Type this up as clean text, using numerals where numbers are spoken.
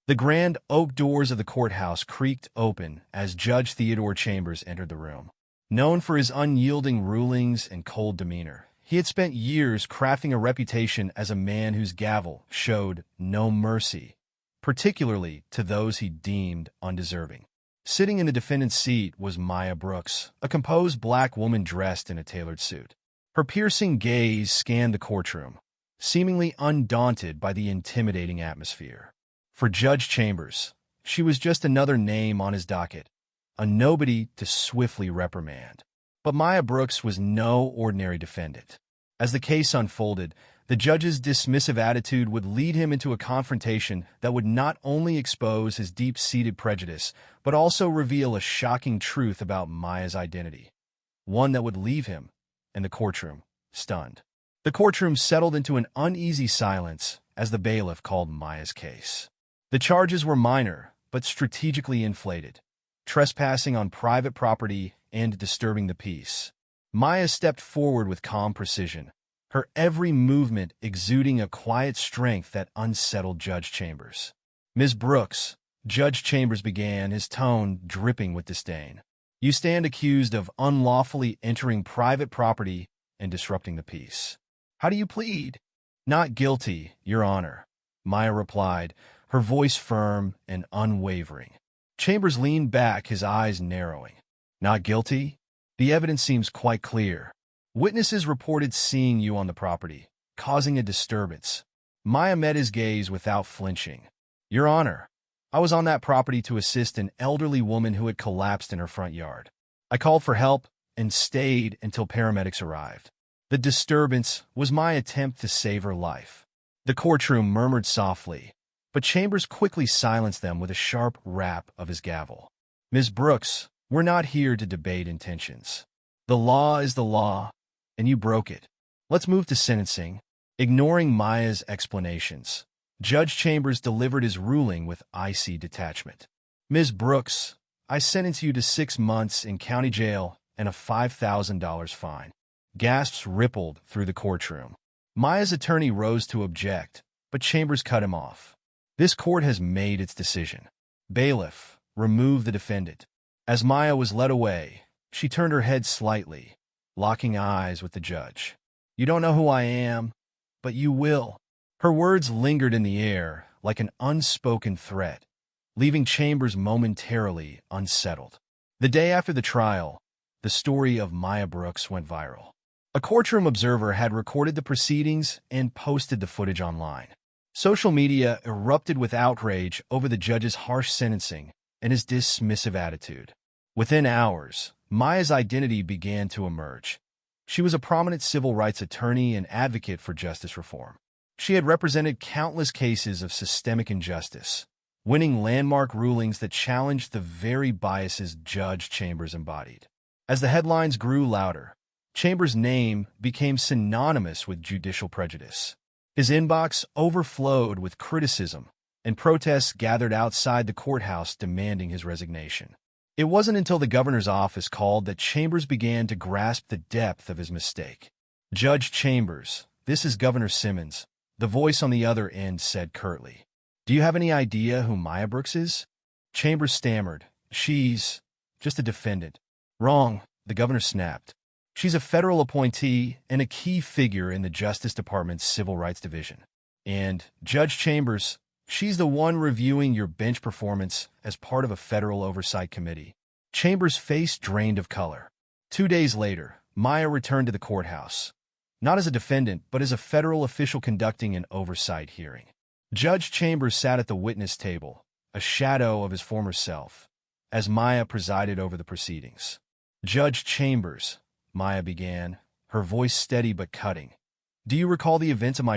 The grand oak doors of the courthouse creaked open as Judge Theodore Chambers entered the room. Known for his unyielding rulings and cold demeanor, he had spent years crafting a reputation as a man whose gavel showed no mercy, particularly to those he deemed undeserving. Sitting in the defendant's seat was Maya Brooks, a composed black woman dressed in a tailored suit. Her piercing gaze scanned the courtroom, seemingly undaunted by the intimidating atmosphere. For Judge Chambers, she was just another name on his docket, a nobody to swiftly reprimand. But Maya Brooks was no ordinary defendant. As the case unfolded, the judge's dismissive attitude would lead him into a confrontation that would not only expose his deep-seated prejudice, but also reveal a shocking truth about Maya's identity, one that would leave him and the courtroom stunned. The courtroom settled into an uneasy silence as the bailiff called Maya's case. The charges were minor, but strategically inflated: trespassing on private property and disturbing the peace. Maya stepped forward with calm precision, her every movement exuding a quiet strength that unsettled Judge Chambers. "Ms. Brooks," Judge Chambers began, his tone dripping with disdain, "you stand accused of unlawfully entering private property and disrupting the peace. How do you plead?" "Not guilty, Your Honor," Maya replied, her voice firm and unwavering. Chambers leaned back, his eyes narrowing. "Not guilty? The evidence seems quite clear. Witnesses reported seeing you on the property, causing a disturbance." Maya met his gaze without flinching. "Your Honor, I was on that property to assist an elderly woman who had collapsed in her front yard. I called for help and stayed until paramedics arrived. The disturbance was my attempt to save her life." The courtroom murmured softly, but Chambers quickly silenced them with a sharp rap of his gavel. "Ms. Brooks, we're not here to debate intentions. The law is the law, and you broke it. Let's move to sentencing." Ignoring Maya's explanations, Judge Chambers delivered his ruling with icy detachment. "Ms. Brooks, I sentence you to 6 months in county jail and a $5,000 fine." Gasps rippled through the courtroom. Maya's attorney rose to object, but Chambers cut him off. "This court has made its decision. Bailiff, remove the defendant." As Maya was led away, she turned her head slightly, locking eyes with the judge. "You don't know who I am, but you will." Her words lingered in the air like an unspoken threat, leaving Chambers momentarily unsettled. The day after the trial, the story of Maya Brooks went viral. A courtroom observer had recorded the proceedings and posted the footage online. Social media erupted with outrage over the judge's harsh sentencing and his dismissive attitude. Within hours, Maya's identity began to emerge. She was a prominent civil rights attorney and advocate for justice reform. She had represented countless cases of systemic injustice, winning landmark rulings that challenged the very biases Judge Chambers embodied. As the headlines grew louder, Chambers' name became synonymous with judicial prejudice. His inbox overflowed with criticism, and protests gathered outside the courthouse demanding his resignation. It wasn't until the governor's office called that Chambers began to grasp the depth of his mistake. "Judge Chambers, this is Governor Simmons," the voice on the other end said curtly. "Do you have any idea who Maya Brooks is?" Chambers stammered. "She's just a defendant." "Wrong," the governor snapped. "She's a federal appointee and a key figure in the Justice Department's Civil Rights Division. And, Judge Chambers, she's the one reviewing your bench performance as part of a federal oversight committee." Chambers' face drained of color. 2 days later, Maya returned to the courthouse, not as a defendant, but as a federal official conducting an oversight hearing. Judge Chambers sat at the witness table, a shadow of his former self, as Maya presided over the proceedings. "Judge Chambers," Maya began, her voice steady but cutting, "do you recall the events of my